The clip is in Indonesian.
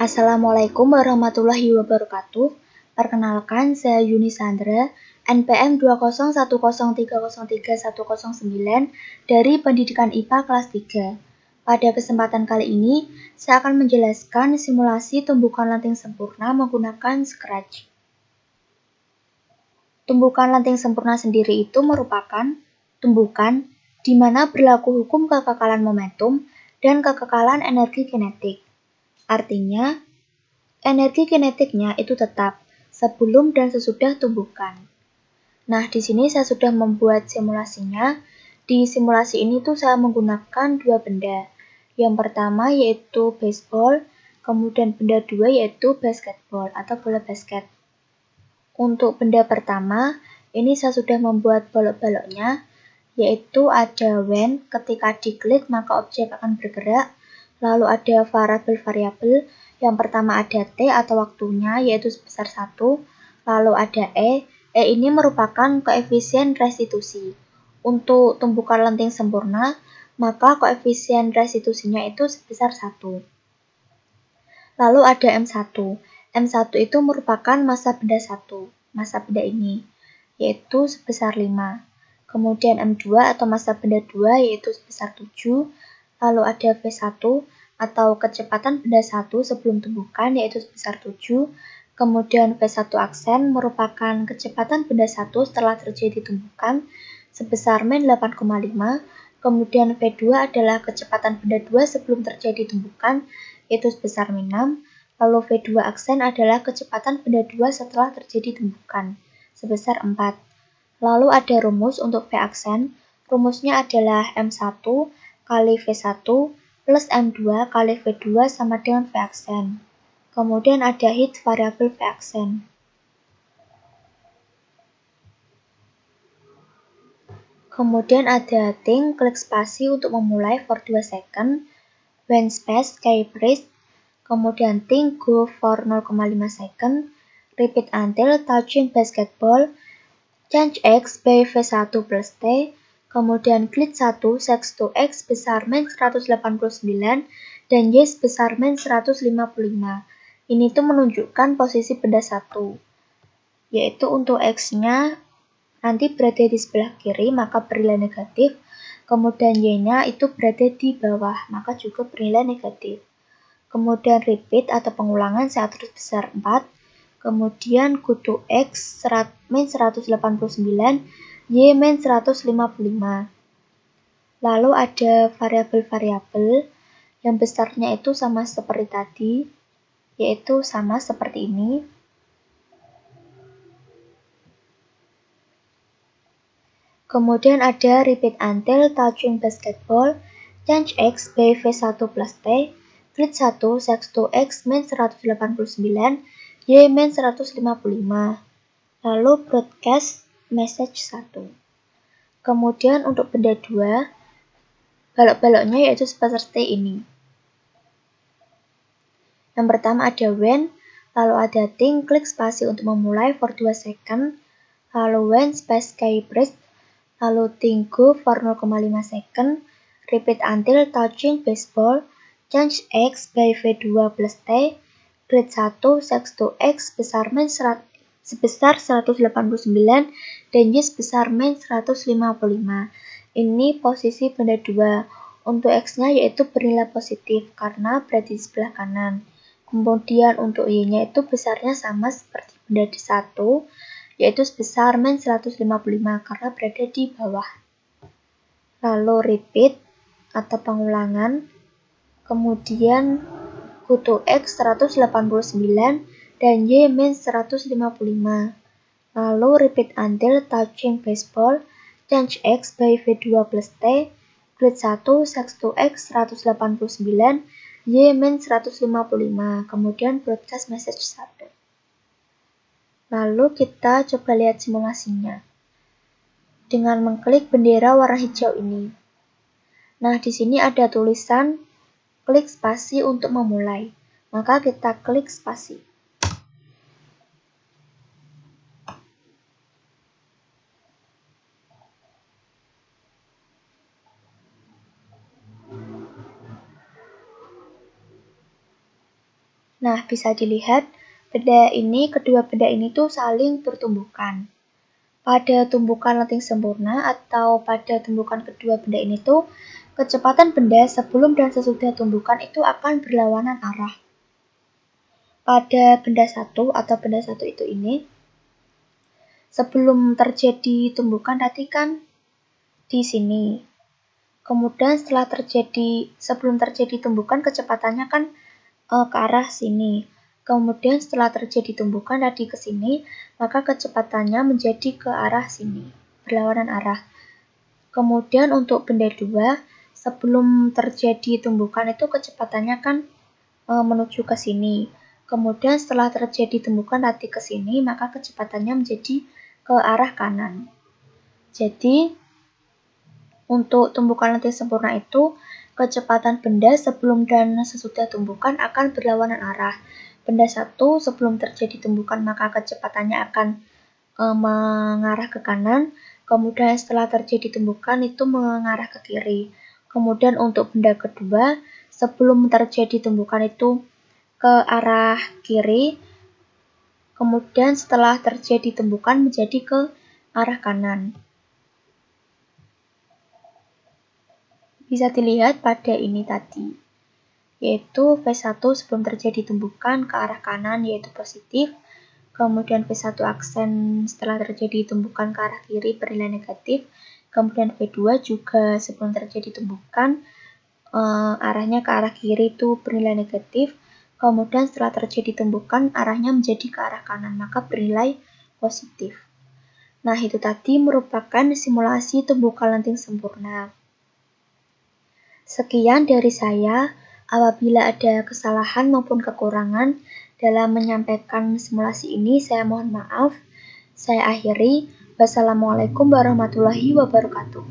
Assalamualaikum warahmatullahi wabarakatuh. Perkenalkan, saya Yuni Sandra, NPM 20103031109 dari Pendidikan IPA kelas 3. Pada kesempatan kali ini, saya akan menjelaskan simulasi tumbukan lanting sempurna menggunakan Scratch. Tumbukan lanting sempurna sendiri itu merupakan tumbukan di mana berlaku hukum kekekalan momentum dan kekekalan energi kinetik. Artinya, energi kinetiknya itu tetap sebelum dan sesudah tumbukan. Nah, di sini saya sudah membuat simulasinya. Di simulasi ini tuh saya menggunakan dua benda. Yang pertama yaitu baseball, kemudian benda dua yaitu basketball atau bola basket. Untuk benda pertama, ini saya sudah membuat balok-baloknya, yaitu ada when, ketika diklik maka objek akan bergerak. Lalu ada variabel-variabel, yang pertama ada T atau waktunya, yaitu sebesar 1. Lalu ada E ini merupakan koefisien restitusi. Untuk tumbukan lenting sempurna, maka koefisien restitusinya itu sebesar 1. Lalu ada M1. M1 itu merupakan massa benda 1, massa benda ini, yaitu sebesar 5. Kemudian M2 atau massa benda 2 yaitu sebesar 7. Lalu ada V1 atau kecepatan benda 1 sebelum tumbukan yaitu sebesar 7. Kemudian V1 aksen merupakan kecepatan benda 1 setelah terjadi tumbukan sebesar min 8,5. Kemudian V2 adalah kecepatan benda 2 sebelum terjadi tumbukan yaitu sebesar min 6. Lalu V2 aksen adalah kecepatan benda 2 setelah terjadi tumbukan sebesar 4. Lalu ada rumus untuk V aksen. Rumusnya adalah M1 kali V1 plus M2 kali V2 sama dengan V aksen. Kemudian ada hit variabel V aksen. Kemudian ada thing, klik spasi untuk memulai for 2 second. When space, key press. Kemudian thing, go for 0,5 second. Repeat until touching basketball. Change X by V1 plus T. Kemudian grid 1 sex to X besar min 189 dan Y sebesar min 155. Ini tuh menunjukkan posisi benda 1. Yaitu untuk X-nya nanti berada di sebelah kiri maka bernilai negatif. Kemudian Y-nya itu berada di bawah maka juga bernilai negatif. Kemudian repeat atau pengulangan saat terus besar 4. Kemudian go to X min 189, Y min 155. Lalu ada variabel-variabel yang besarnya itu sama seperti tadi, yaitu sama seperti ini. Kemudian ada repeat until touching basketball, change X by V1 plus T, grid 1 sex to X min 189, Y min 155. Lalu broadcast message 1. Kemudian untuk benda 2, balok-baloknya yaitu seperti ini. Yang pertama ada when, lalu ada thing, klik spasi untuk memulai for 2 second, lalu when space key press, lalu thing go for 0,5 second, repeat until touching baseball, change X by V2 plus T, grid 1 sex to X sebesar 189 dan Y sebesar min 155. Ini posisi benda 2. Untuk X-nya yaitu bernilai positif karena berada di sebelah kanan. Kemudian untuk Y-nya itu besarnya sama seperti benda 1 yaitu sebesar min 155 karena berada di bawah. Lalu repeat atau pengulangan. Kemudian go to X 189 dan Y min 155. Lalu repeat until touching baseball, change X by V2 plus T, grid 1 sex to X 189, Y min 155. Kemudian broadcast message 1. Lalu kita coba lihat simulasinya. Dengan mengklik bendera warna hijau ini. Nah, di sini ada tulisan klik spasi untuk memulai. Maka kita klik spasi. Nah, bisa dilihat kedua benda ini tuh saling bertumbukan. Pada tumbukan lenting sempurna atau pada tumbukan kedua benda ini tuh, kecepatan benda sebelum dan sesudah tumbukan itu akan berlawanan arah. Pada benda satu atau benda satu itu ini, sebelum terjadi tumbukan tadi kan di sini. Kemudian sebelum terjadi tumbukan kecepatannya kan ke arah sini. Kemudian setelah terjadi tumbukan tadi ke sini, maka kecepatannya menjadi ke arah sini, berlawanan arah. Kemudian untuk benda 2, sebelum terjadi tumbukan itu kecepatannya kan menuju ke sini. Kemudian setelah terjadi tumbukan tadi ke sini, maka kecepatannya menjadi ke arah kanan. Jadi, untuk tumbukan lenting sempurna itu, kecepatan benda sebelum dan sesudah tumbukan akan berlawanan arah. Benda 1 sebelum terjadi tumbukan maka kecepatannya akan mengarah ke kanan, kemudian setelah terjadi tumbukan itu mengarah ke kiri. Kemudian untuk benda kedua, sebelum terjadi tumbukan itu ke arah kiri, kemudian setelah terjadi tumbukan menjadi ke arah kanan. Bisa dilihat pada ini tadi, yaitu V1 sebelum terjadi tumbukan ke arah kanan yaitu positif, kemudian V1 aksen setelah terjadi tumbukan ke arah kiri bernilai negatif, kemudian V2 juga sebelum terjadi tumbukan arahnya ke arah kiri itu bernilai negatif, kemudian setelah terjadi tumbukan arahnya menjadi ke arah kanan maka bernilai positif. Nah, itu tadi merupakan simulasi tumbukan lenting sempurna. Sekian dari saya. Apabila ada kesalahan maupun kekurangan dalam menyampaikan simulasi ini, saya mohon maaf. Saya akhiri. Wassalamualaikum warahmatullahi wabarakatuh.